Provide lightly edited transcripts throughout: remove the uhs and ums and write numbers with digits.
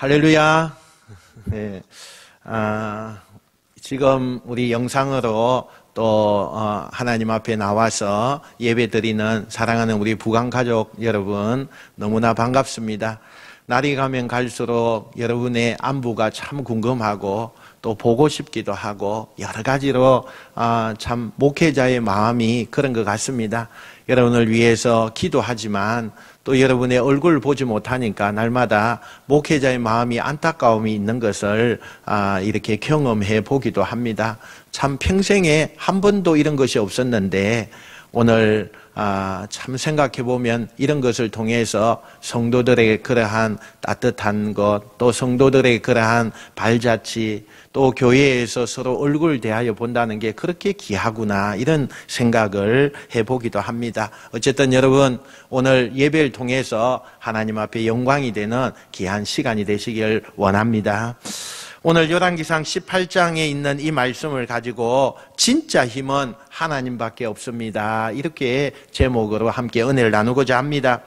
할렐루야. 네. 지금 우리 영상으로 또 하나님 앞에 나와서 예배드리는 사랑하는 우리 부강가족 여러분, 너무나 반갑습니다. 날이 가면 갈수록 여러분의 안부가 참 궁금하고 또 보고 싶기도 하고 여러 가지로 참 목회자의 마음이 그런 것 같습니다. 여러분을 위해서 기도하지만 또 여러분의 얼굴 보지 못하니까 날마다 목회자의 마음이 안타까움이 있는 것을 이렇게 경험해 보기도 합니다. 참 평생에 한 번도 이런 것이 없었는데 오늘 참 생각해 보면 이런 것을 통해서 성도들의 그러한 따뜻한 것, 또 성도들의 그러한 발자취, 또 교회에서 서로 얼굴 대하여 본다는 게 그렇게 귀하구나, 이런 생각을 해보기도 합니다. 어쨌든 여러분, 오늘 예배를 통해서 하나님 앞에 영광이 되는 귀한 시간이 되시길 원합니다. 오늘 열왕기상 18장에 있는 이 말씀을 가지고 진짜 힘은 하나님밖에 없습니다, 이렇게 제목으로 함께 은혜를 나누고자 합니다.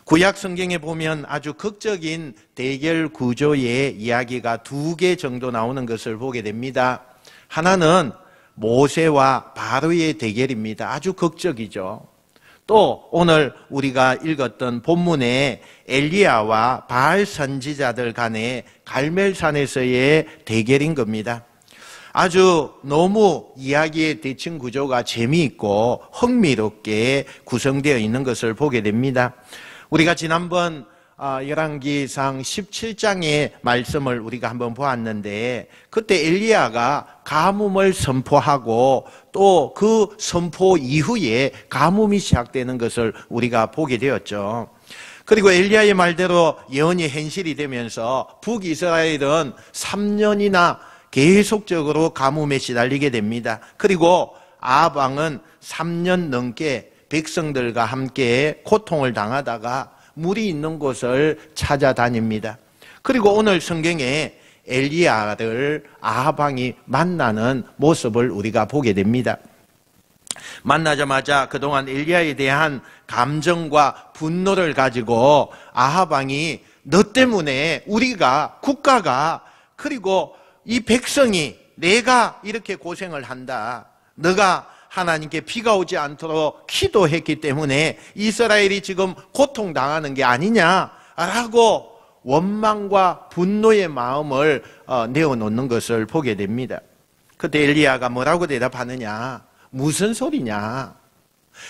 구약 성경에 보면 아주 극적인 대결 구조의 이야기가 2개 정도 나오는 것을 보게 됩니다. 하나는 모세와 바로의 대결입니다. 아주 극적이죠. 또 오늘 우리가 읽었던 본문에 엘리야와 바알 선지자들 간의 갈멜산에서의 대결인 겁니다. 아주 너무 이야기의 대칭 구조가 재미있고 흥미롭게 구성되어 있는 것을 보게 됩니다. 우리가 지난번 열왕기상 17장의 말씀을 우리가 한번 보았는데, 그때 엘리야가 가뭄을 선포하고 또 그 선포 이후에 가뭄이 시작되는 것을 우리가 보게 되었죠. 그리고 엘리야의 말대로 예언이 현실이 되면서 북이스라엘은 3년이나 계속적으로 가뭄에 시달리게 됩니다. 그리고 아합 왕은 3년 넘게 백성들과 함께 고통을 당하다가 물이 있는 곳을 찾아다닙니다. 그리고 오늘 성경에 엘리야를 아합 왕이 만나는 모습을 우리가 보게 됩니다. 만나자마자 그동안 엘리야에 대한 감정과 분노를 가지고 아합 왕이 너 때문에 우리가, 국가가, 그리고 이 백성이, 내가 이렇게 고생을 한다. 너가 하나님께 비가 오지 않도록 기도했기 때문에 이스라엘이 지금 고통당하는 게 아니냐라고 원망과 분노의 마음을 내어놓는 것을 보게 됩니다. 그때 엘리야가 뭐라고 대답하느냐? 무슨 소리냐?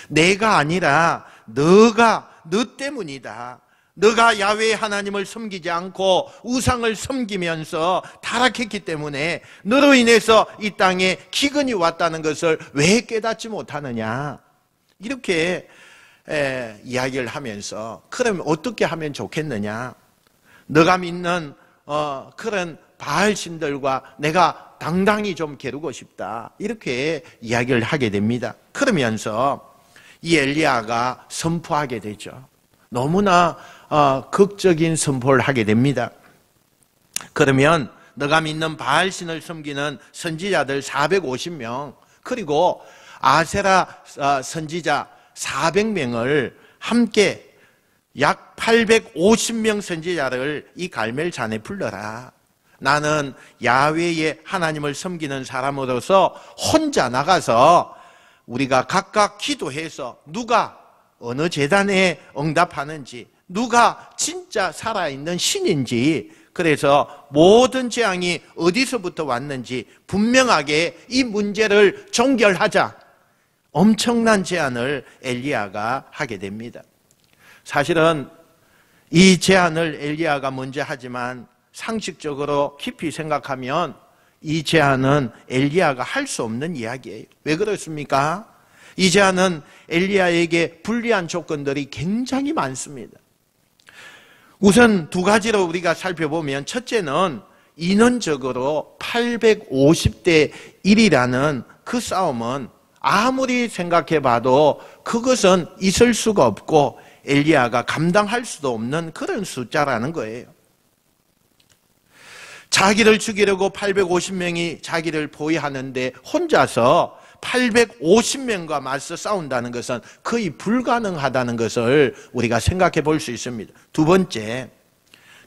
내가 아니라 너가, 너 때문이다. 너가 야훼 하나님을 섬기지 않고 우상을 섬기면서 타락했기 때문에 너로 인해서 이 땅에 기근이 왔다는 것을 왜 깨닫지 못하느냐, 이렇게 이야기를 하면서, 그럼 어떻게 하면 좋겠느냐, 너가 믿는 그런 바알 신들과 내가 당당히 좀 겨루고 싶다, 이렇게 이야기를 하게 됩니다. 그러면서 이 엘리야가 선포하게 되죠. 너무나 극적인 선포를 하게 됩니다. 그러면 너가 믿는 바알신을 섬기는 선지자들 450명, 그리고 아세라 선지자 400명을 함께 약 850명 선지자를 이 갈멜산에 불러라. 나는 야훼의 하나님을 섬기는 사람으로서 혼자 나가서 우리가 각각 기도해서 누가 어느 제단에 응답하는지, 누가 진짜 살아있는 신인지, 그래서 모든 재앙이 어디서부터 왔는지 분명하게 이 문제를 종결하자, 엄청난 제안을 엘리야가 하게 됩니다. 사실은 이 제안을 엘리야가 먼저 하지만 상식적으로 깊이 생각하면 이 제안은 엘리야가 할 수 없는 이야기예요. 왜 그렇습니까? 이 제안은 엘리야에게 불리한 조건들이 굉장히 많습니다. 우선 2가지로 우리가 살펴보면, 첫째는 인원적으로 850대 1이라는 그 싸움은 아무리 생각해봐도 그것은 있을 수가 없고 엘리야가 감당할 수도 없는 그런 숫자라는 거예요. 자기를 죽이려고 850명이 자기를 포위하는데 혼자서 850명과 맞서 싸운다는 것은 거의 불가능하다는 것을 우리가 생각해 볼 수 있습니다. 두 번째,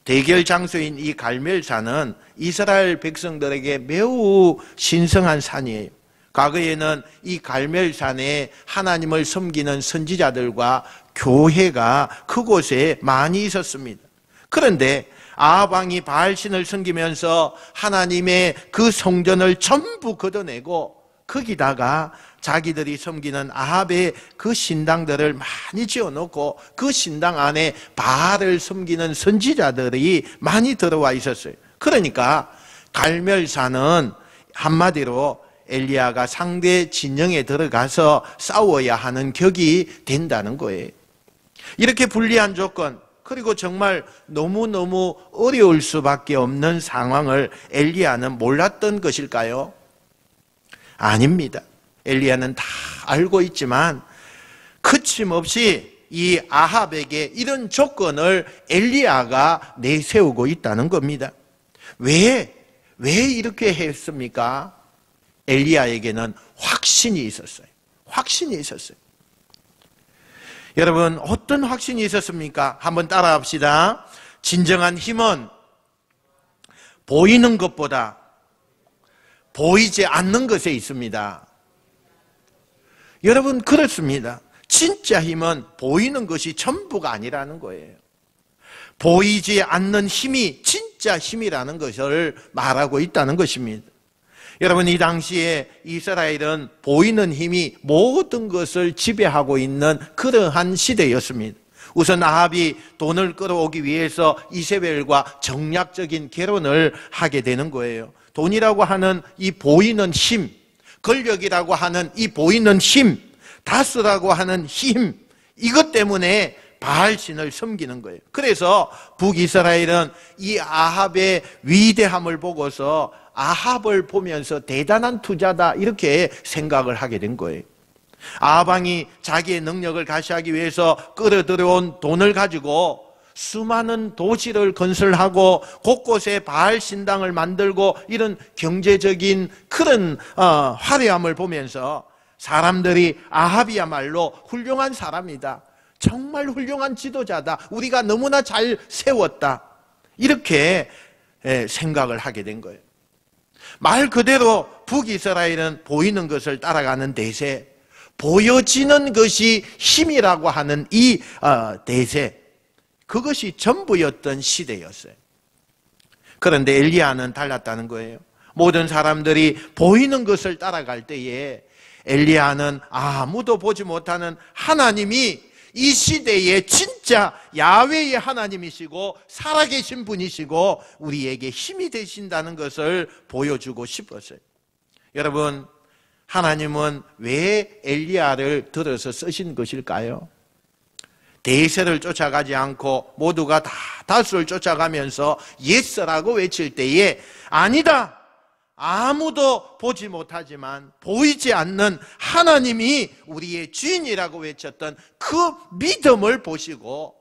대결 장소인 이 갈멜산은 이스라엘 백성들에게 매우 신성한 산이에요. 과거에는 이 갈멜산에 하나님을 섬기는 선지자들과 교회가 그곳에 많이 있었습니다. 그런데 아합 왕이 바알신을 섬기면서 하나님의 그 성전을 전부 걷어내고 거기다가 자기들이 섬기는 아합의 그 신당들을 많이 지어놓고 그 신당 안에 바알을 섬기는 선지자들이 많이 들어와 있었어요. 그러니까 갈멜산은 한마디로 엘리야가 상대 진영에 들어가서 싸워야 하는 격이 된다는 거예요. 이렇게 불리한 조건, 그리고 정말 너무너무 어려울 수밖에 없는 상황을 엘리야는 몰랐던 것일까요? 아닙니다. 엘리야는 다 알고 있지만 거침없이 이 아합에게 이런 조건을 엘리야가 내세우고 있다는 겁니다. 왜 이렇게 했습니까? 엘리야에게는 확신이 있었어요. 확신이 있었어요. 여러분, 어떤 확신이 있었습니까? 한번 따라합시다. 진정한 힘은 보이는 것보다 보이지 않는 것에 있습니다. 여러분, 그렇습니다. 진짜 힘은 보이는 것이 전부가 아니라는 거예요. 보이지 않는 힘이 진짜 힘이라는 것을 말하고 있다는 것입니다. 여러분, 이 당시에 이스라엘은 보이는 힘이 모든 것을 지배하고 있는 그러한 시대였습니다. 우선 아합이 돈을 끌어오기 위해서 이세벨과 정략적인 결혼을 하게 되는 거예요. 돈이라고 하는 이 보이는 힘, 권력이라고 하는 이 보이는 힘, 다스라고 하는 힘, 이것 때문에 바알신을 섬기는 거예요. 그래서 북이스라엘은 이 아합의 위대함을 보고서 아합을 보면서 대단한 투자다 이렇게 생각을 하게 된 거예요. 아합 왕이 자기의 능력을 가시하기 위해서 끌어들여온 돈을 가지고 수많은 도시를 건설하고 곳곳에 바알 신당을 만들고 이런 경제적인 그런 화려함을 보면서 사람들이 아합이야말로 훌륭한 사람이다, 정말 훌륭한 지도자다, 우리가 너무나 잘 세웠다, 이렇게 생각을 하게 된 거예요. 말 그대로 북이스라엘은 보이는 것을 따라가는 대세, 보여지는 것이 힘이라고 하는 이 대세, 그것이 전부였던 시대였어요. 그런데 엘리야는 달랐다는 거예요. 모든 사람들이 보이는 것을 따라갈 때에 엘리야는 아무도 보지 못하는 하나님이 이 시대의 진짜 야훼의 하나님이시고 살아계신 분이시고 우리에게 힘이 되신다는 것을 보여주고 싶었어요. 여러분, 하나님은 왜 엘리야를 들어서 쓰신 것일까요? 대세를 쫓아가지 않고 모두가 다 다수를 쫓아가면서 예스라고 외칠 때에 아니다, 아무도 보지 못하지만 보이지 않는 하나님이 우리의 주인이라고 외쳤던 그 믿음을 보시고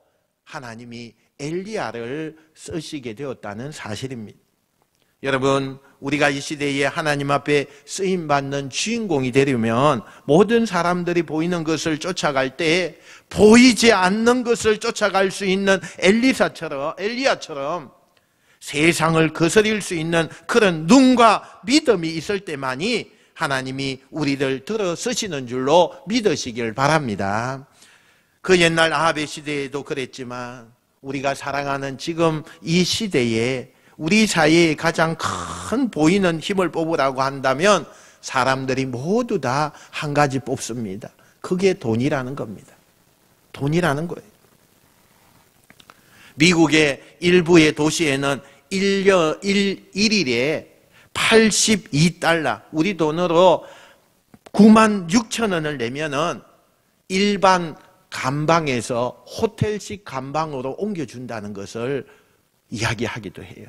하나님이 엘리야를 쓰시게 되었다는 사실입니다. 여러분, 우리가 이 시대에 하나님 앞에 쓰임받는 주인공이 되려면 모든 사람들이 보이는 것을 쫓아갈 때 보이지 않는 것을 쫓아갈 수 있는 엘리야처럼 세상을 거스릴 수 있는 그런 눈과 믿음이 있을 때만이 하나님이 우리를 들어 쓰시는 줄로 믿으시길 바랍니다. 그 옛날 아합의 시대에도 그랬지만 우리가 살아가는 지금 이 시대에 우리 사이에 가장 큰 보이는 힘을 뽑으라고 한다면 사람들이 모두 다 한 가지 뽑습니다. 그게 돈이라는 겁니다. 돈이라는 거예요. 미국의 일부의 도시에는 일일에 82달러, 우리 돈으로 96,000원을 내면은 일반 감방에서 호텔식 감방으로 옮겨준다는 것을 이야기하기도 해요.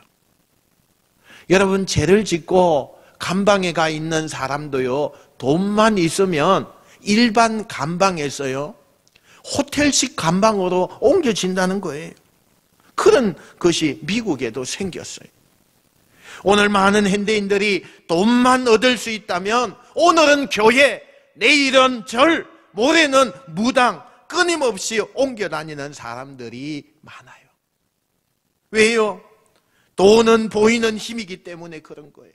여러분, 죄를 짓고 감방에 가 있는 사람도요, 돈만 있으면 일반 감방에서요, 호텔식 감방으로 옮겨진다는 거예요. 그런 것이 미국에도 생겼어요. 오늘 많은 현대인들이 돈만 얻을 수 있다면 오늘은 교회, 내일은 절, 모레는 무당, 끊임없이 옮겨 다니는 사람들이 많아요. 왜요? 돈은 보이는 힘이기 때문에 그런 거예요.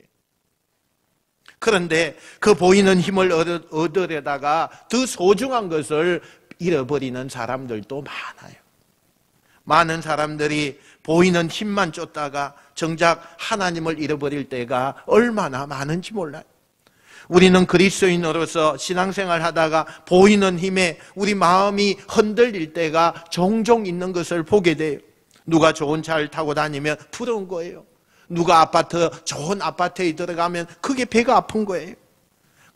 그런데 그 보이는 힘을 얻으려다가 더 소중한 것을 잃어버리는 사람들도 많아요. 많은 사람들이 보이는 힘만 쫓다가 정작 하나님을 잃어버릴 때가 얼마나 많은지 몰라요. 우리는 그리스도인으로서 신앙생활 하다가 보이는 힘에 우리 마음이 흔들릴 때가 종종 있는 것을 보게 돼요. 누가 좋은 차를 타고 다니면 부러운 거예요. 누가 좋은 아파트에 들어가면 그게 배가 아픈 거예요.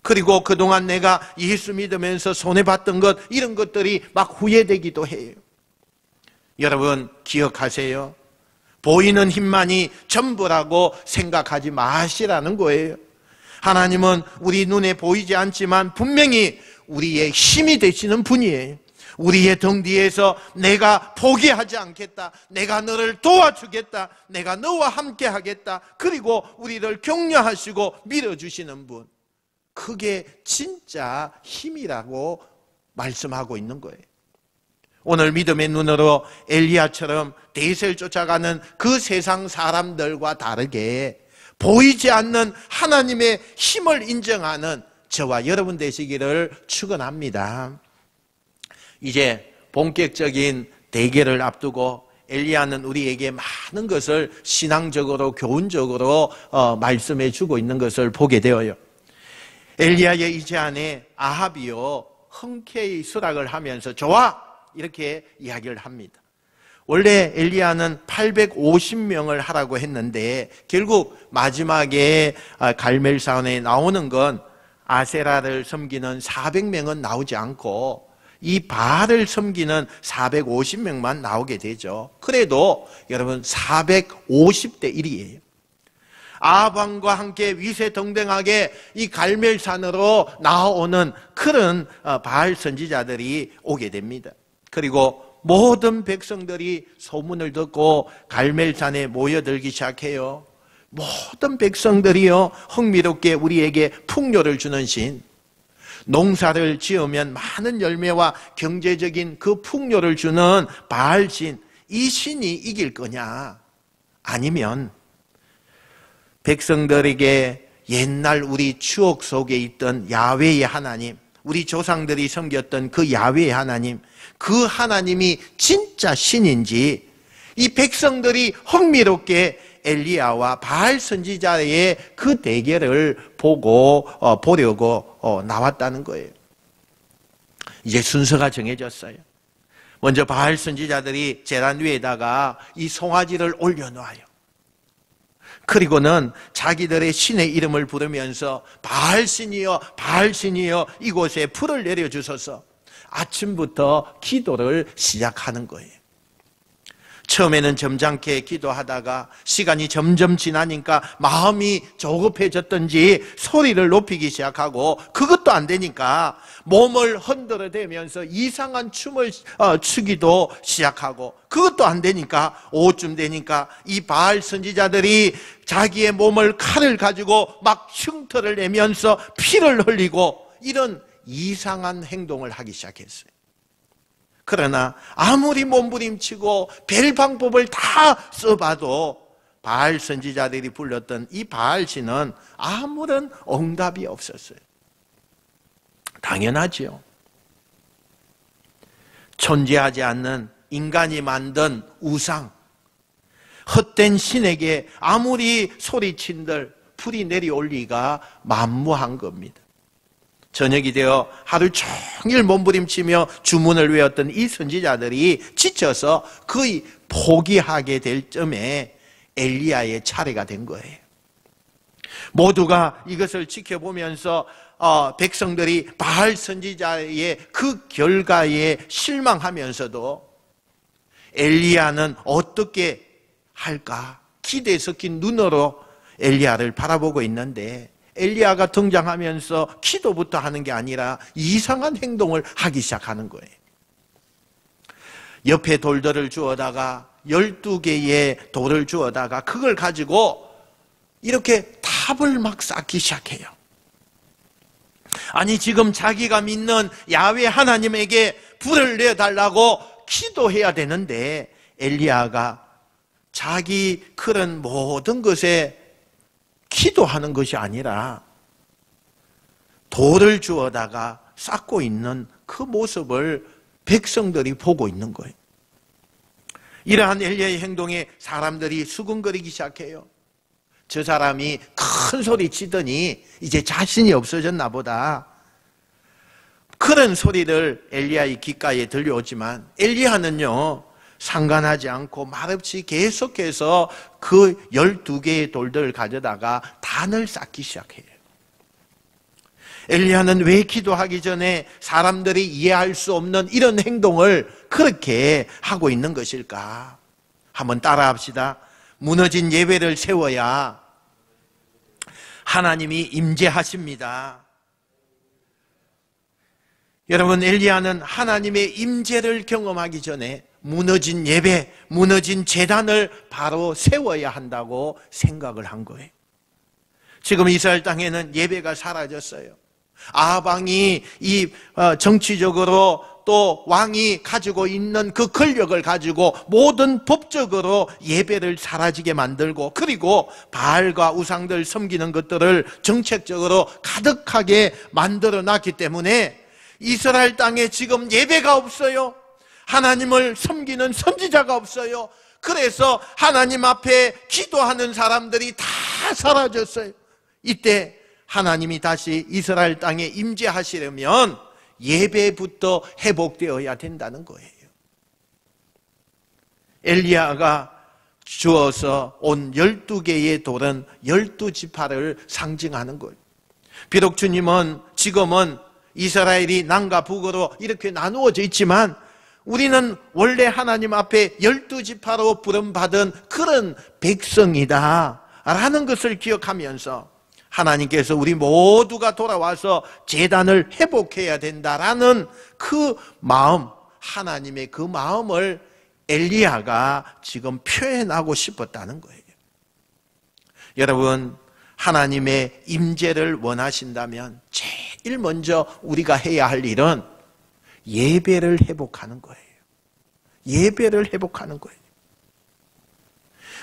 그리고 그동안 내가 예수 믿으면서 손해봤던 것, 이런 것들이 막 후회되기도 해요. 여러분 기억하세요. 보이는 힘만이 전부라고 생각하지 마시라는 거예요. 하나님은 우리 눈에 보이지 않지만 분명히 우리의 힘이 되시는 분이에요. 우리의 등 뒤에서 내가 포기하지 않겠다, 내가 너를 도와주겠다, 내가 너와 함께 하겠다, 그리고 우리를 격려하시고 밀어주시는 분, 그게 진짜 힘이라고 말씀하고 있는 거예요. 오늘 믿음의 눈으로 엘리야처럼 대세를 쫓아가는 그 세상 사람들과 다르게 보이지 않는 하나님의 힘을 인정하는 저와 여러분 되시기를 축원합니다. 이제 본격적인 대결을 앞두고 엘리야는 우리에게 많은 것을 신앙적으로 교훈적으로 말씀해 주고 있는 것을 보게 되어요. 엘리야의 이제 안에 아합이요 흔쾌히 수락을 하면서 좋아 이렇게 이야기를 합니다. 원래 엘리야는 850명을 하라고 했는데 결국 마지막에 갈멜산에 나오는 건 아세라를 섬기는 400명은 나오지 않고 이 바알을 섬기는 450명만 나오게 되죠. 그래도 여러분 450대 1이에요. 아합 왕과 함께 위세등등하게 이 갈멜산으로 나오는 그런 바알 선지자들이 오게 됩니다. 그리고 모든 백성들이 소문을 듣고 갈멜산에 모여들기 시작해요. 모든 백성들이요 흥미롭게 우리에게 풍요를 주는 신, 농사를 지으면 많은 열매와 경제적인 그 풍요를 주는 바알신, 이 신이 이길 거냐? 아니면 백성들에게 옛날 우리 추억 속에 있던 야훼의 하나님, 우리 조상들이 섬겼던 그 야훼의 하나님, 그 하나님이 진짜 신인지 이 백성들이 흥미롭게 엘리야와 바알 선지자의 그 대결을 보려고 나왔다는 거예요. 이제 순서가 정해졌어요. 먼저 바알 선지자들이 제단 위에다가 이 송아지를 올려놓아요. 그리고는 자기들의 신의 이름을 부르면서 바알신이여 바알신이여 이곳에 불을 내려주소서, 아침부터 기도를 시작하는 거예요. 처음에는 점잖게 기도하다가 시간이 점점 지나니까 마음이 조급해졌던지 소리를 높이기 시작하고, 그것도 안 되니까 몸을 흔들어대면서 이상한 춤을 추기도 시작하고, 그것도 안 되니까 오후쯤 되니까 이 바알 선지자들이 자기의 몸을 칼을 가지고 막 흉터를 내면서 피를 흘리고 이런 이상한 행동을 하기 시작했어요. 그러나 아무리 몸부림치고 별 방법을 다 써봐도 바알 선지자들이 불렀던 이 바알신은 아무런 응답이 없었어요. 당연하지요. 존재하지 않는 인간이 만든 우상, 헛된 신에게 아무리 소리친들 불이 내려올 리가 만무한 겁니다. 저녁이 되어 하루 종일 몸부림치며 주문을 외웠던 이 선지자들이 지쳐서 거의 포기하게 될 점에 엘리야의 차례가 된 거예요. 모두가 이것을 지켜보면서 백성들이 바알 선지자의 그 결과에 실망하면서도 엘리야는 어떻게 할까 기대에 섞인 눈으로 엘리야를 바라보고 있는데, 엘리야가 등장하면서 기도부터 하는 게 아니라 이상한 행동을 하기 시작하는 거예요. 옆에 돌들을 주워다가 12개의 돌을 주워다가 그걸 가지고 이렇게 탑을 막 쌓기 시작해요. 아니 지금 자기가 믿는 야훼 하나님에게 불을 내달라고 기도해야 되는데 엘리야가 자기 그런 모든 것에 기도하는 것이 아니라 돌을 주워다가 쌓고 있는 그 모습을 백성들이 보고 있는 거예요. 이러한 엘리야의 행동에 사람들이 수근거리기 시작해요. 저 사람이 큰 소리 치더니 이제 자신이 없어졌나 보다. 그런 소리를 엘리야의 귓가에 들려오지만 엘리야는요, 상관하지 않고 말없이 계속해서 그 12개의 돌들을 가져다가 단을 쌓기 시작해요. 엘리야는 왜 기도하기 전에 사람들이 이해할 수 없는 이런 행동을 그렇게 하고 있는 것일까? 한번 따라합시다. 무너진 예배를 세워야 하나님이 임재하십니다. 여러분, 엘리야는 하나님의 임재를 경험하기 전에 무너진 예배, 무너진 제단을 바로 세워야 한다고 생각을 한 거예요. 지금 이스라엘 땅에는 예배가 사라졌어요. 아합 왕이 이 정치적으로 또 왕이 가지고 있는 그 권력을 가지고 모든 법적으로 예배를 사라지게 만들고, 그리고 바알과 우상들 섬기는 것들을 정책적으로 가득하게 만들어 놨기 때문에 이스라엘 땅에 지금 예배가 없어요. 하나님을 섬기는 선지자가 없어요. 그래서 하나님 앞에 기도하는 사람들이 다 사라졌어요. 이때 하나님이 다시 이스라엘 땅에 임재하시려면 예배부터 회복되어야 된다는 거예요. 엘리야가 주어서 온 12개의 돌은 12지파를 상징하는 거예요. 비록 주님은 지금은 이스라엘이 남과 북으로 이렇게 나누어져 있지만 우리는 원래 하나님 앞에 12지파로 부름받은 그런 백성이다 라는 것을 기억하면서 하나님께서 우리 모두가 돌아와서 제단을 회복해야 된다라는 그 마음, 하나님의 그 마음을 엘리야가 지금 표현하고 싶었다는 거예요. 여러분, 하나님의 임재를 원하신다면 제일 먼저 우리가 해야 할 일은 예배를 회복하는 거예요. 예배를 회복하는 거예요.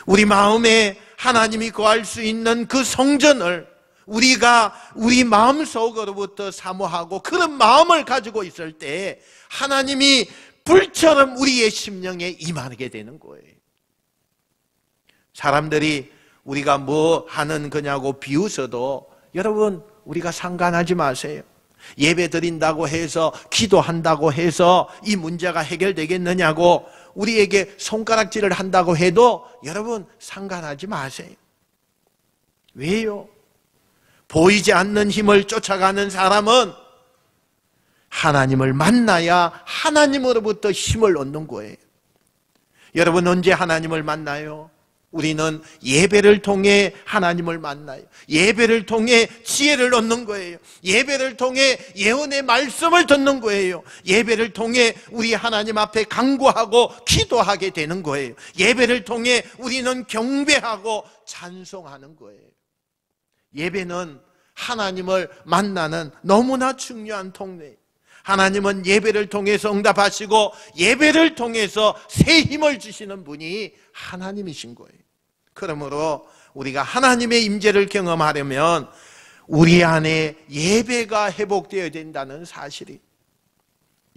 우리 마음에 하나님이 거할 수 있는 그 성전을 우리가 우리 마음속으로부터 사모하고 그런 마음을 가지고 있을 때 하나님이 불처럼 우리의 심령에 임하게 되는 거예요. 사람들이 우리가 뭐 하는 거냐고 비웃어도 여러분, 우리가 상관하지 마세요. 예배 드린다고 해서, 기도한다고 해서 이 문제가 해결되겠느냐고 우리에게 손가락질을 한다고 해도 여러분, 상관하지 마세요. 왜요? 보이지 않는 힘을 쫓아가는 사람은 하나님을 만나야 하나님으로부터 힘을 얻는 거예요. 여러분, 언제 하나님을 만나요? 우리는 예배를 통해 하나님을 만나요. 예배를 통해 지혜를 얻는 거예요. 예배를 통해 예언의 말씀을 듣는 거예요. 예배를 통해 우리 하나님 앞에 간구하고 기도하게 되는 거예요. 예배를 통해 우리는 경배하고 찬송하는 거예요. 예배는 하나님을 만나는 너무나 중요한 통로예요. 하나님은 예배를 통해서 응답하시고 예배를 통해서 새 힘을 주시는 분이 하나님이신 거예요. 그러므로 우리가 하나님의 임재를 경험하려면 우리 안에 예배가 회복되어야 된다는 사실이,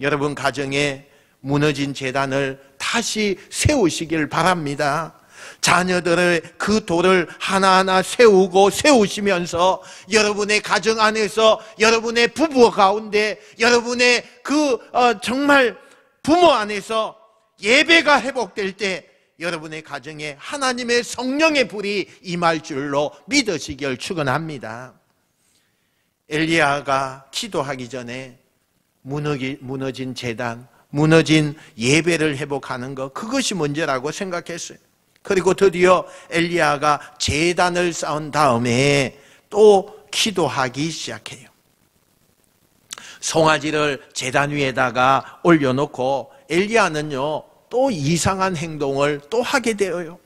여러분 가정에 무너진 제단을 다시 세우시길 바랍니다. 자녀들의 그 돌을 하나하나 세우시면서 여러분의 가정 안에서, 여러분의 부부 가운데, 여러분의 정말 부모 안에서 예배가 회복될 때 여러분의 가정에 하나님의 성령의 불이 임할 줄로 믿으시길 축원합니다. 엘리야가 기도하기 전에 무너진 제단, 무너진 예배를 회복하는 것, 그것이 문제라고 생각했어요. 그리고 드디어 엘리야가 제단을 쌓은 다음에 또 기도하기 시작해요. 송아지를 제단 위에다가 올려놓고 엘리야는요, 또 이상한 행동을 또 하게 되어요.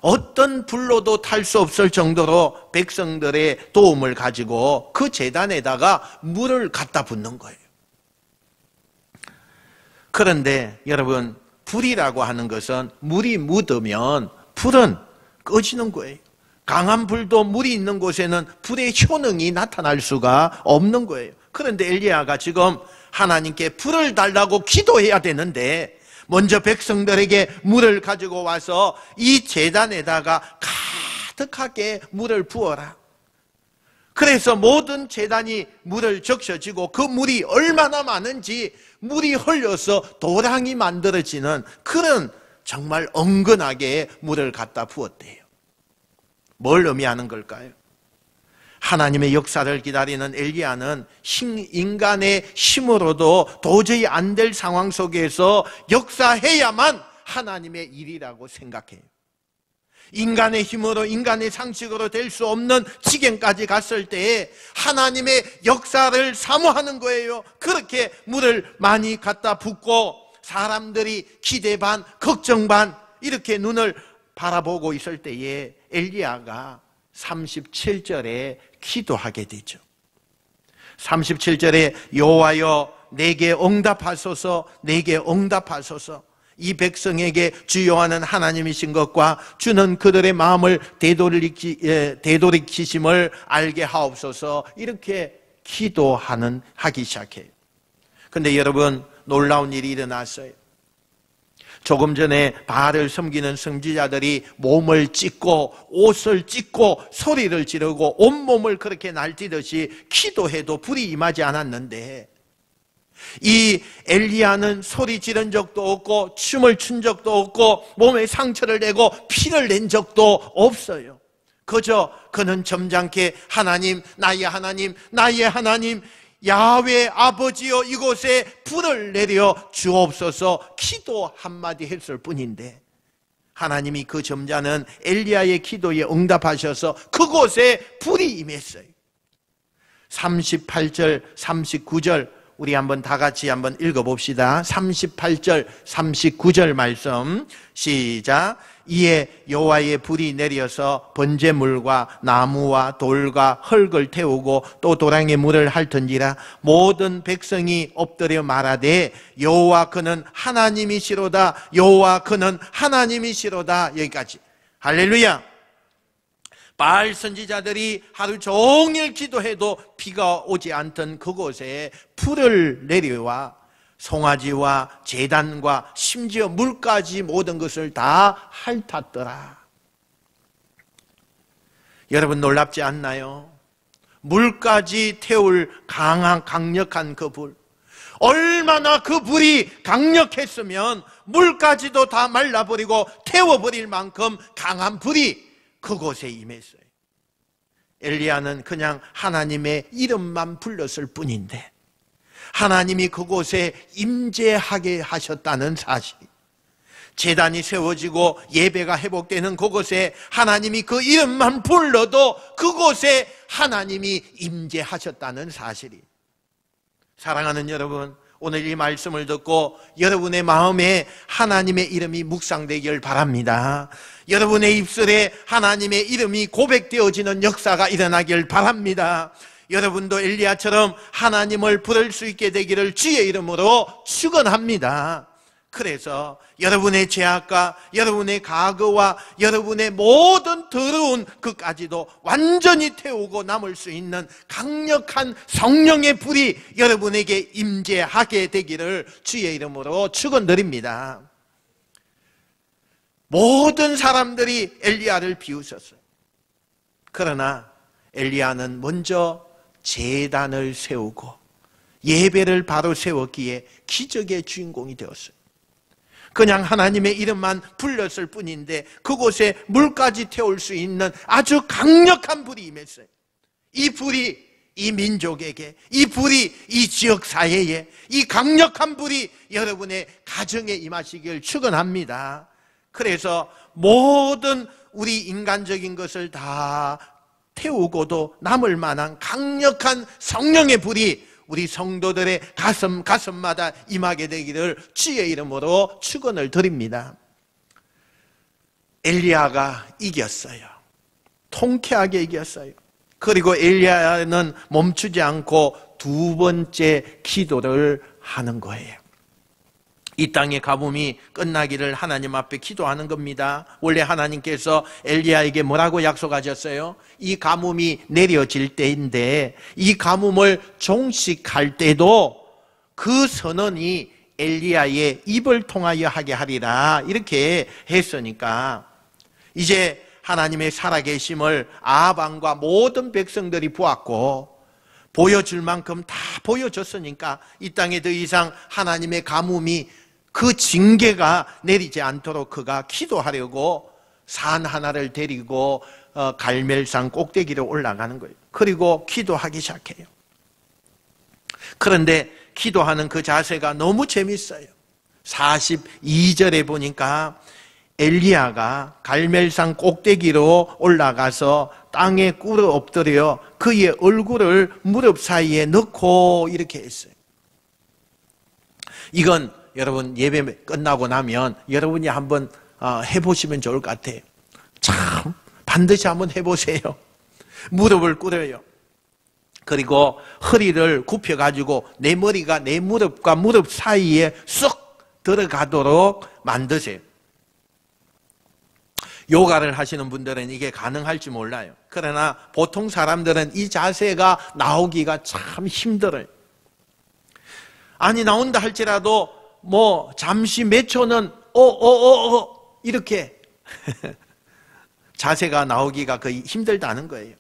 어떤 불로도 탈 수 없을 정도로 백성들의 도움을 가지고 그 제단에다가 물을 갖다 붓는 거예요. 그런데 여러분, 불이라고 하는 것은 물이 묻으면 불은 꺼지는 거예요. 강한 불도 물이 있는 곳에는 불의 효능이 나타날 수가 없는 거예요. 그런데 엘리야가 지금 하나님께 불을 달라고 기도해야 되는데 먼저 백성들에게 물을 가지고 와서 이 제단에다가 가득하게 물을 부어라. 그래서 모든 제단이 물을 적셔지고 그 물이 얼마나 많은지 물이 흘려서 도랑이 만들어지는 그런 정말 엉근하게 물을 갖다 부었대요. 뭘 의미하는 걸까요? 하나님의 역사를 기다리는 엘리야는 인간의 힘으로도 도저히 안 될 상황 속에서 역사해야만 하나님의 일이라고 생각해요. 인간의 힘으로 인간의 상식으로 될 수 없는 지경까지 갔을 때에 하나님의 역사를 사모하는 거예요. 그렇게 물을 많이 갖다 붓고 사람들이 기대 반 걱정 반 이렇게 눈을 바라보고 있을 때에 엘리야가 37절에 기도하게 되죠. 37절에 여호와여 내게 응답하소서, 내게 응답하소서. 이 백성에게 주여와는 하나님이신 것과 주는 그들의 마음을 되돌이키심을 알게 하옵소서. 이렇게 하기 시작해요. 그런데 여러분, 놀라운 일이 일어났어요. 조금 전에 바알을 섬기는 선지자들이 몸을 찢고 옷을 찢고 소리를 지르고 온몸을 그렇게 날뛰듯이 기도해도 불이 임하지 않았는데 이 엘리야는 소리 지른 적도 없고 춤을 춘 적도 없고 몸에 상처를 내고 피를 낸 적도 없어요. 그저 그는 점잖게 하나님, 나의 하나님, 나의 하나님 야훼 아버지여 이곳에 불을 내려 주옵소서 기도 한마디 했을 뿐인데 하나님이 그 점잖은 엘리야의 기도에 응답하셔서 그곳에 불이 임했어요. 38절, 39절 우리 한번 다 같이 한번 읽어봅시다. 38절, 39절 말씀 시작. 이에 여호와의 불이 내려서 번제물과 나무와 돌과 흙을 태우고 또 도랑에 물을 핥은지라 모든 백성이 엎드려 말하되 여호와 그는 하나님이시로다, 여호와 그는 하나님이시로다. 여기까지. 할렐루야. 바알 선지자들이 하루 종일 기도해도 비가 오지 않던 그곳에 불을 내려와 송아지와 제단과 심지어 물까지 모든 것을 다 핥았더라. 여러분 놀랍지 않나요? 물까지 태울 강력한 그 불. 얼마나 그 불이 강력했으면 물까지도 다 말라버리고 태워버릴 만큼 강한 불이 그곳에 임했어요. 엘리야는 그냥 하나님의 이름만 불렀을 뿐인데 하나님이 그곳에 임재하게 하셨다는 사실, 제단이 세워지고 예배가 회복되는 그곳에 하나님이 그 이름만 불러도 그곳에 하나님이 임재하셨다는 사실이. 사랑하는 여러분, 오늘 이 말씀을 듣고 여러분의 마음에 하나님의 이름이 묵상되길 바랍니다. 여러분의 입술에 하나님의 이름이 고백되어지는 역사가 일어나길 바랍니다. 여러분도 엘리야처럼 하나님을 부를 수 있게 되기를 주의 이름으로 축원합니다. 그래서 여러분의 죄악과 여러분의 과거와 여러분의 모든 더러운 것까지도 완전히 태우고 남을 수 있는 강력한 성령의 불이 여러분에게 임재하게 되기를 주의 이름으로 축원드립니다. 모든 사람들이 엘리야를 비웃었어요. 그러나 엘리야는 먼저 제단을 세우고 예배를 바로 세웠기에 기적의 주인공이 되었어요. 그냥 하나님의 이름만 불렀을 뿐인데 그곳에 물까지 태울 수 있는 아주 강력한 불이 임했어요. 이 불이 이 민족에게, 이 불이 이 지역 사회에, 이 강력한 불이 여러분의 가정에 임하시길 축원합니다. 그래서 모든 우리 인간적인 것을 다 태우고도 남을 만한 강력한 성령의 불이 우리 성도들의 가슴마다 임하게 되기를 주의 이름으로 축원을 드립니다. 엘리야가 이겼어요. 통쾌하게 이겼어요. 그리고 엘리야는 멈추지 않고 두 번째 기도를 하는 거예요. 이 땅의 가뭄이 끝나기를 하나님 앞에 기도하는 겁니다. 원래 하나님께서 엘리야에게 뭐라고 약속하셨어요? 이 가뭄이 내려질 때인데 이 가뭄을 종식할 때도 그 선언이 엘리야의 입을 통하여 하게 하리라 이렇게 했으니까 이제 하나님의 살아계심을 아합 왕과 모든 백성들이 보았고 보여줄 만큼 다 보여줬으니까 이 땅에 더 이상 하나님의 가뭄이 그 징계가 내리지 않도록 그가 기도하려고 산 하나를 데리고 갈멜산 꼭대기로 올라가는 거예요. 그리고 기도하기 시작해요. 그런데 기도하는 그 자세가 너무 재밌어요. 42절에 보니까 엘리야가 갈멜산 꼭대기로 올라가서 땅에 꿇어 엎드려 그의 얼굴을 무릎 사이에 넣고 이렇게 했어요. 이건 여러분 예배 끝나고 나면 여러분이 한번 해보시면 좋을 것 같아요. 참 반드시 한번 해보세요. 무릎을 꿇어요. 그리고 허리를 굽혀가지고 내 머리가 내 무릎과 무릎 사이에 쏙 들어가도록 만드세요. 요가를 하시는 분들은 이게 가능할지 몰라요. 그러나 보통 사람들은 이 자세가 나오기가 참 힘들어요. 아니 나온다 할지라도 뭐 잠시 몇 초는 이렇게 자세가 나오기가 거의 힘들다는 거예요.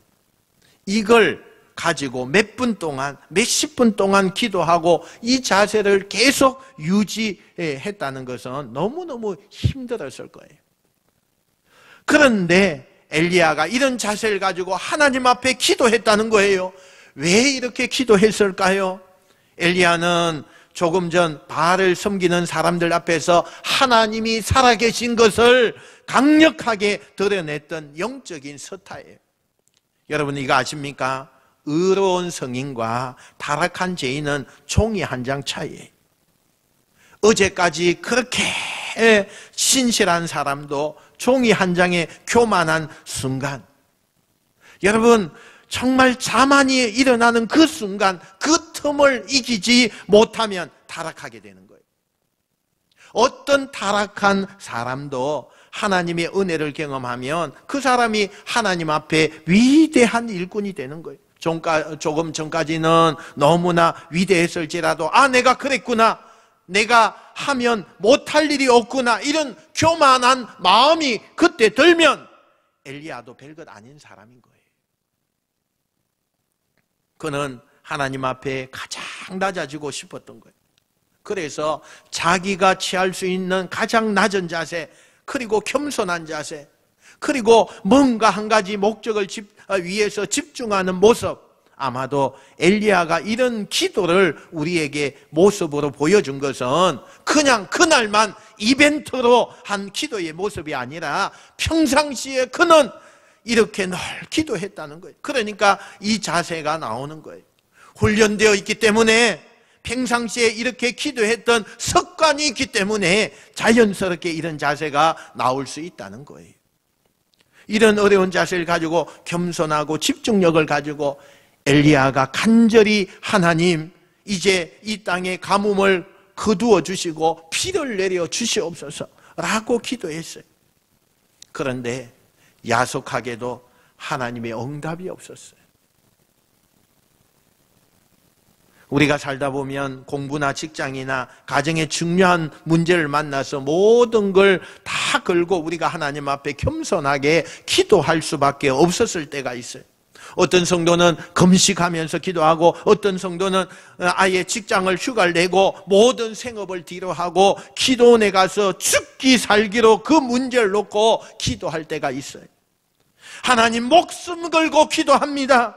이걸 가지고 몇 분 동안 몇십 분 동안 기도하고 이 자세를 계속 유지했다는 것은 너무너무 힘들었을 거예요. 그런데 엘리야가 이런 자세를 가지고 하나님 앞에 기도했다는 거예요. 왜 이렇게 기도했을까요? 엘리야는 조금 전 바알을 섬기는 사람들 앞에서 하나님이 살아계신 것을 강력하게 드러냈던 영적인 서타예요. 여러분 이거 아십니까? 의로운 성인과 타락한 죄인은 종이 한 장 차이예요. 어제까지 그렇게 신실한 사람도 종이 한 장의 교만한 순간, 여러분 정말 자만이 일어나는 그 순간 그 틈을 이기지 못하면 타락하게 되는 거예요. 어떤 타락한 사람도 하나님의 은혜를 경험하면 그 사람이 하나님 앞에 위대한 일꾼이 되는 거예요. 조금 전까지는 너무나 위대했을지라도 내가 그랬구나, 내가 하면 못할 일이 없구나, 이런 교만한 마음이 그때 들면 엘리야도 별것 아닌 사람인 거예요. 그는 하나님 앞에 가장 낮아지고 싶었던 거예요. 그래서 자기가 취할 수 있는 가장 낮은 자세, 그리고 겸손한 자세, 그리고 뭔가 한 가지 목적을 위해서 집중하는 모습, 아마도 엘리야가 이런 기도를 우리에게 모습으로 보여준 것은 그냥 그날만 이벤트로 한 기도의 모습이 아니라 평상시에 그는 이렇게 늘 기도했다는 거예요. 그러니까 이 자세가 나오는 거예요. 훈련되어 있기 때문에, 평상시에 이렇게 기도했던 습관이 있기 때문에 자연스럽게 이런 자세가 나올 수 있다는 거예요. 이런 어려운 자세를 가지고 겸손하고 집중력을 가지고 엘리야가 간절히 하나님, 이제 이 땅의 가뭄을 거두어 주시고 비를 내려 주시옵소서 라고 기도했어요. 그런데 야속하게도 하나님의 응답이 없었어요. 우리가 살다 보면 공부나 직장이나 가정의 중요한 문제를 만나서 모든 걸 다 걸고 우리가 하나님 앞에 겸손하게 기도할 수밖에 없었을 때가 있어요. 어떤 성도는 금식하면서 기도하고, 어떤 성도는 아예 직장을 휴가를 내고 모든 생업을 뒤로 하고 기도원에 가서 죽기 살기로 그 문제를 놓고 기도할 때가 있어요. 하나님 목숨 걸고 기도합니다.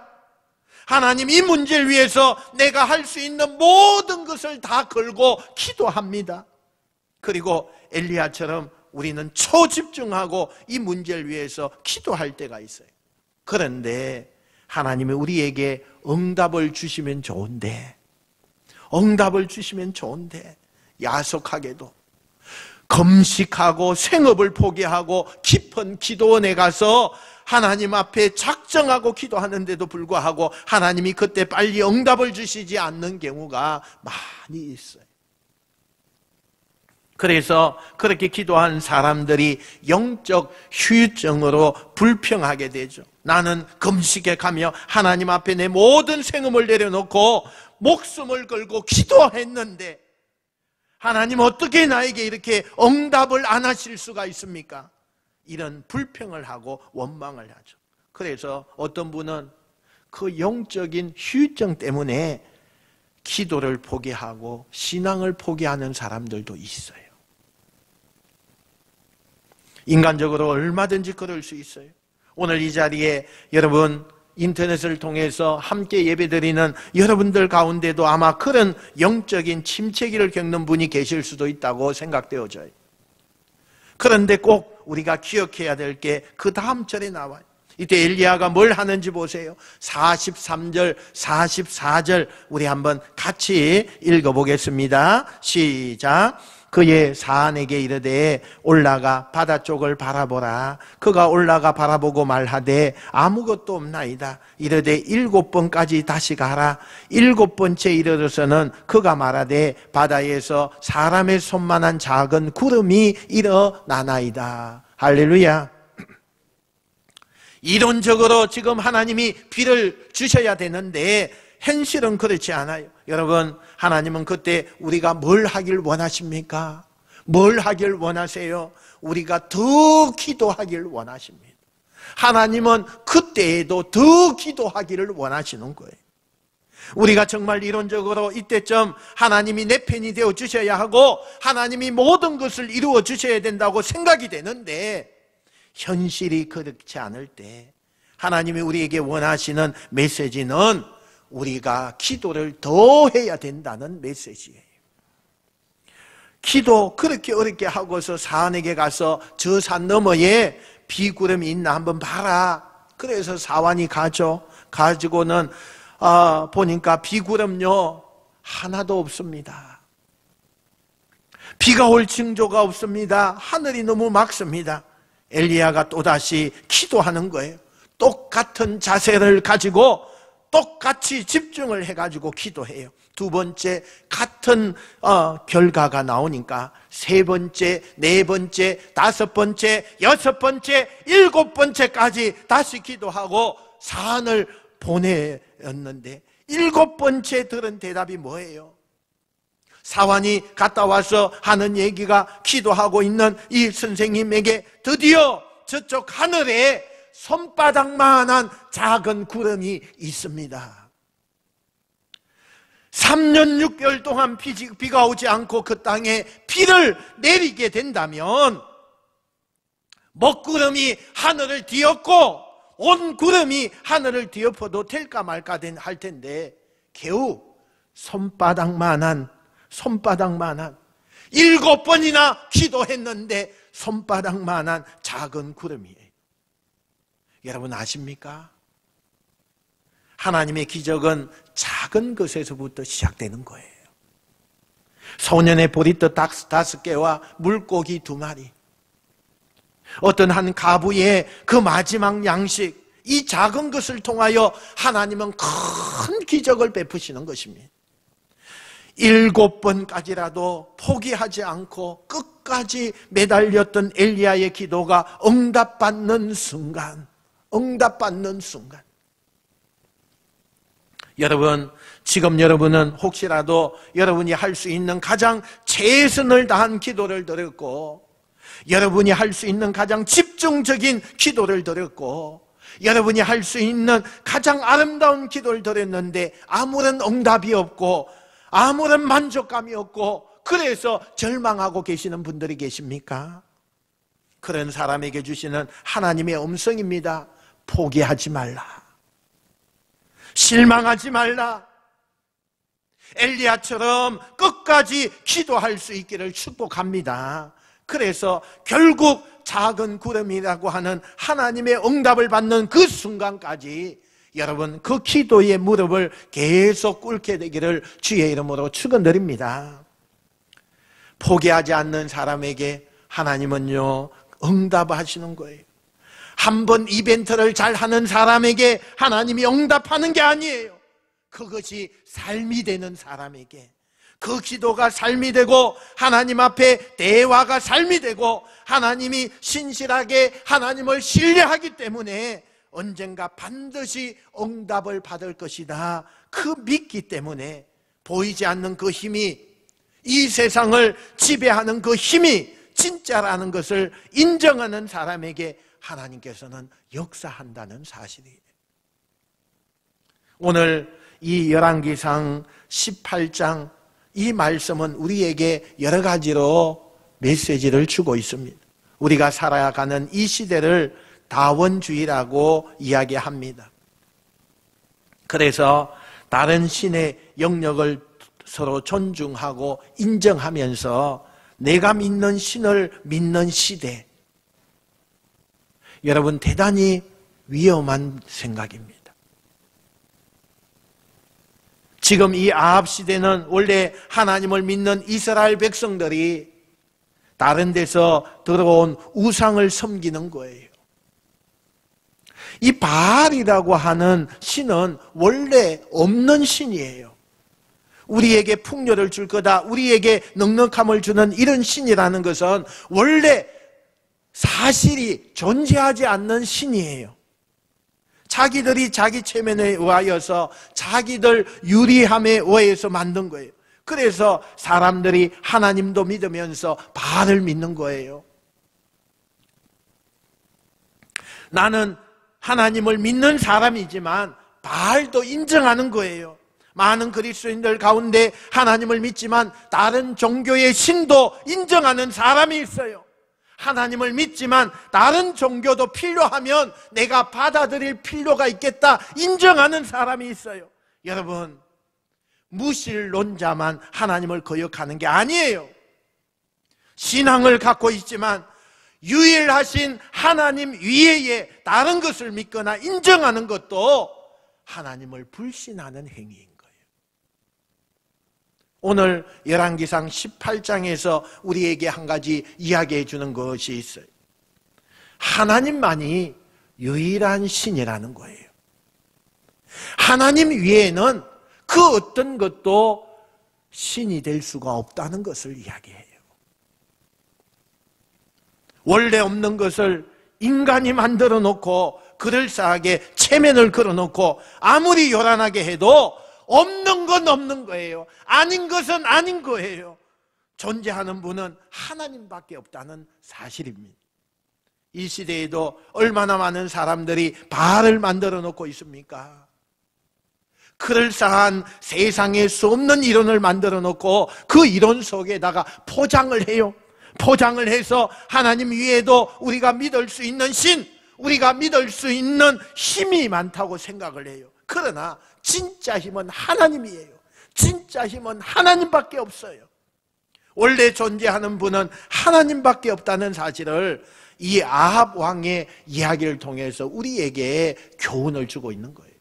하나님 이 문제를 위해서 내가 할 수 있는 모든 것을 다 걸고 기도합니다. 그리고 엘리야처럼 우리는 초집중하고 이 문제를 위해서 기도할 때가 있어요. 그런데 하나님이 우리에게 응답을 주시면 좋은데, 야속하게도 금식하고 생업을 포기하고 깊은 기도원에 가서 하나님 앞에 작정하고 기도하는데도 불구하고 하나님이 그때 빨리 응답을 주시지 않는 경우가 많이 있어요. 그래서 그렇게 기도한 사람들이 영적 휴유증으로 불평하게 되죠. 나는 금식에 가며 하나님 앞에 내 모든 생음을 내려놓고 목숨을 걸고 기도했는데 하나님 어떻게 나에게 이렇게 응답을 안 하실 수가 있습니까? 이런 불평을 하고 원망을 하죠. 그래서 어떤 분은 그 영적인 휴유증 때문에 기도를 포기하고 신앙을 포기하는 사람들도 있어요. 인간적으로 얼마든지 그럴 수 있어요. 오늘 이 자리에 여러분 인터넷을 통해서 함께 예배드리는 여러분들 가운데도 아마 그런 영적인 침체기를 겪는 분이 계실 수도 있다고 생각되어져요. 그런데 꼭 우리가 기억해야 될 게 그 다음 절에 나와요. 이때 엘리야가 뭘 하는지 보세요. 43절, 44절 우리 한번 같이 읽어보겠습니다. 시작. 그의 사안에게 이르되 올라가 바다 쪽을 바라보라. 그가 올라가 바라보고 말하되 아무것도 없나이다. 이르되 7번까지 다시 가라. 7번째 이르러서는 그가 말하되 바다에서 사람의 손만한 작은 구름이 일어나나이다. 할렐루야. 이론적으로 지금 하나님이 비를 주셔야 되는데 현실은 그렇지 않아요. 여러분, 하나님은 그때 우리가 뭘 하길 원하십니까? 뭘 하길 원하세요? 우리가 더 기도하길 원하십니다. 하나님은 그때에도 더 기도하기를 원하시는 거예요. 우리가 정말 이론적으로 이때쯤 하나님이 내 편이 되어 주셔야 하고 하나님이 모든 것을 이루어 주셔야 된다고 생각이 되는데 현실이 그렇지 않을 때 하나님이 우리에게 원하시는 메시지는 우리가 기도를 더 해야 된다는 메시지예요. 기도 그렇게 어렵게 하고서 사안에게 가서 저 산 너머에 비구름이 있나 한번 봐라. 그래서 사환이 가죠. 가지고는 보니까 비구름요 하나도 없습니다. 비가 올 징조가 없습니다. 하늘이 너무 맑습니다. 엘리야가 또다시 기도하는 거예요. 똑같은 자세를 가지고 똑같이 집중을 해가지고 기도해요. 두 번째 같은 결과가 나오니까 세 번째, 네 번째, 다섯 번째, 여섯 번째, 일곱 번째까지 다시 기도하고 사안을 보내었는데 일곱 번째 들은 대답이 뭐예요? 사환이 갔다 와서 하는 얘기가 기도하고 있는 이 선생님에게 드디어 저쪽 하늘에 손바닥만한 작은 구름이 있습니다. 3년 6개월 동안 비가 오지 않고 그 땅에 비를 내리게 된다면 먹구름이 하늘을 뒤엎고 온 구름이 하늘을 뒤엎어도 될까 말까 할 텐데 겨우 손바닥만한 7번이나 기도했는데 손바닥만한 작은 구름이에요. 여러분 아십니까? 하나님의 기적은 작은 것에서부터 시작되는 거예요. 소년의 보리떡 5개와 물고기 2마리, 어떤 한 가부의 그 마지막 양식, 이 작은 것을 통하여 하나님은 큰 기적을 베푸시는 것입니다. 7번까지라도 포기하지 않고 끝까지 매달렸던 엘리야의 기도가 응답받는 순간, 여러분, 지금 여러분은 혹시라도 여러분이 할 수 있는 가장 최선을 다한 기도를 드렸고, 여러분이 할 수 있는 가장 집중적인 기도를 드렸고, 여러분이 할 수 있는 가장 아름다운 기도를 드렸는데 아무런 응답이 없고 아무런 만족감이 없고 그래서 절망하고 계시는 분들이 계십니까? 그런 사람에게 주시는 하나님의 음성입니다. 포기하지 말라. 실망하지 말라. 엘리야처럼 끝까지 기도할 수 있기를 축복합니다. 그래서 결국 작은 구름이라고 하는 하나님의 응답을 받는 그 순간까지 여러분 그 기도의 무릎을 계속 꿇게 되기를 주의 이름으로 축원드립니다. 포기하지 않는 사람에게 하나님은요 응답하시는 거예요. 한번 이벤트를 잘 하는 사람에게 하나님이 응답하는 게 아니에요. 그것이 삶이 되는 사람에게, 그 기도가 삶이 되고 하나님 앞에 대화가 삶이 되고 하나님이 신실하게 하나님을 신뢰하기 때문에 언젠가 반드시 응답을 받을 것이다. 그 믿기 때문에 보이지 않는 그 힘이, 이 세상을 지배하는 그 힘이 진짜라는 것을 인정하는 사람에게 하나님께서는 역사한다는 사실이에요. 오늘 이 열왕기상 18장 이 말씀은 우리에게 여러 가지로 메시지를 주고 있습니다. 우리가 살아가는 이 시대를 다원주의라고 이야기합니다. 그래서 다른 신의 영역을 서로 존중하고 인정하면서 내가 믿는 신을 믿는 시대, 여러분 대단히 위험한 생각입니다. 지금 이 아합 시대는 원래 하나님을 믿는 이스라엘 백성들이 다른 데서 들어온 우상을 섬기는 거예요. 이 바알이라고 하는 신은 원래 없는 신이에요. 우리에게 풍요를 줄 거다, 우리에게 넉넉함을 주는 이런 신이라는 것은 원래 사실이 존재하지 않는 신이에요. 자기들이 자기 체면에 의하여서 자기들 유리함에 의해서 만든 거예요. 그래서 사람들이 하나님도 믿으면서 바알을 믿는 거예요. 나는 하나님을 믿는 사람이지만 바알도 인정하는 거예요. 많은 그리스도인들 가운데 하나님을 믿지만 다른 종교의 신도 인정하는 사람이 있어요. 하나님을 믿지만 다른 종교도 필요하면 내가 받아들일 필요가 있겠다 인정하는 사람이 있어요. 여러분, 무신론자만 하나님을 거역하는 게 아니에요. 신앙을 갖고 있지만 유일하신 하나님 위에 다른 것을 믿거나 인정하는 것도 하나님을 불신하는 행위인 거예요. 오늘 열왕기상 18장에서 우리에게 한 가지 이야기해 주는 것이 있어요. 하나님만이 유일한 신이라는 거예요. 하나님 위에는 그 어떤 것도 신이 될 수가 없다는 것을 이야기해요. 원래 없는 것을 인간이 만들어 놓고 그럴싸하게 체면을 걸어 놓고 아무리 요란하게 해도 없는 건 없는 거예요. 아닌 것은 아닌 거예요. 존재하는 분은 하나님밖에 없다는 사실입니다. 이 시대에도 얼마나 많은 사람들이 바알을 만들어 놓고 있습니까? 그럴싸한 세상에 수 없는 이론을 만들어 놓고 그 이론 속에다가 포장을 해요. 포장을 해서 하나님 위에도 우리가 믿을 수 있는 신, 우리가 믿을 수 있는 힘이 많다고 생각을 해요. 그러나 진짜 힘은 하나님이에요. 진짜 힘은 하나님밖에 없어요. 원래 존재하는 분은 하나님밖에 없다는 사실을 이 아합 왕의 이야기를 통해서 우리에게 교훈을 주고 있는 거예요.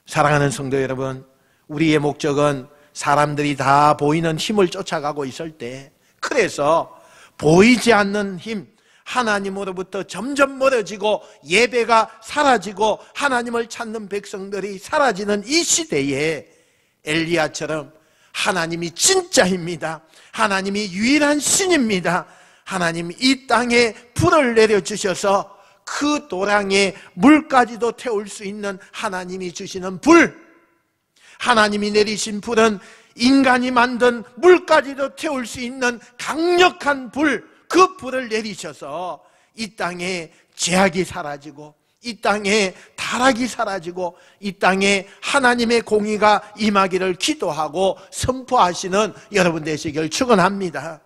사랑하는 성도 여러분, 우리의 목적은 사람들이 다 보이는 힘을 쫓아가고 있을 때, 그래서 보이지 않는 힘, 하나님으로부터 점점 멀어지고 예배가 사라지고 하나님을 찾는 백성들이 사라지는 이 시대에 엘리야처럼 하나님이 진짜입니다. 하나님이 유일한 신입니다. 하나님이 이 땅에 불을 내려주셔서 그 도랑에 물까지도 태울 수 있는 하나님이 주시는 불, 하나님이 내리신 불은 인간이 만든 물까지도 태울 수 있는 강력한 불, 그 불을 내리셔서 이 땅에 죄악이 사라지고 이 땅에 타락이 사라지고 이 땅에 하나님의 공의가 임하기를 기도하고 선포하시는 여러분 되시길 축원합니다.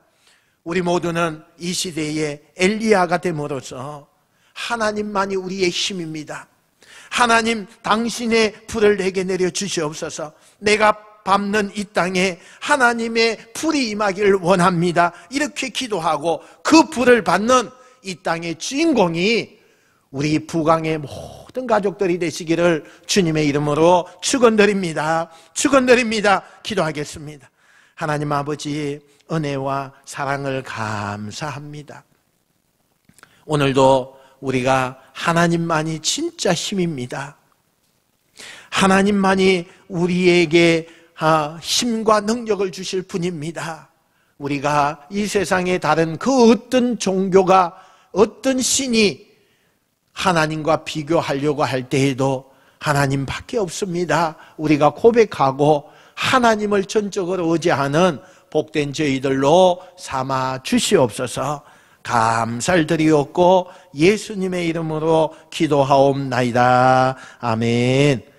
우리 모두는 이 시대에 엘리야가 됨으로써 하나님만이 우리의 힘입니다. 하나님, 당신의 불을 내게 내려주시옵소서. 내가 밟는 이 땅에 하나님의 불이 임하기를 원합니다. 이렇게 기도하고 그 불을 받는 이 땅의 주인공이 우리 부강의 모든 가족들이 되시기를 주님의 이름으로 축원드립니다. 축원드립니다. 기도하겠습니다. 하나님 아버지, 은혜와 사랑을 감사합니다. 오늘도 우리가 하나님만이 진짜 힘입니다. 하나님만이 우리에게 힘과 능력을 주실 분입니다. 우리가 이 세상에 다른 그 어떤 종교가, 어떤 신이 하나님과 비교하려고 할 때에도 하나님밖에 없습니다. 우리가 고백하고 하나님을 전적으로 의지하는 복된 저희들로 삼아 주시옵소서. 감사를 드리옵고 예수님의 이름으로 기도하옵나이다. 아멘.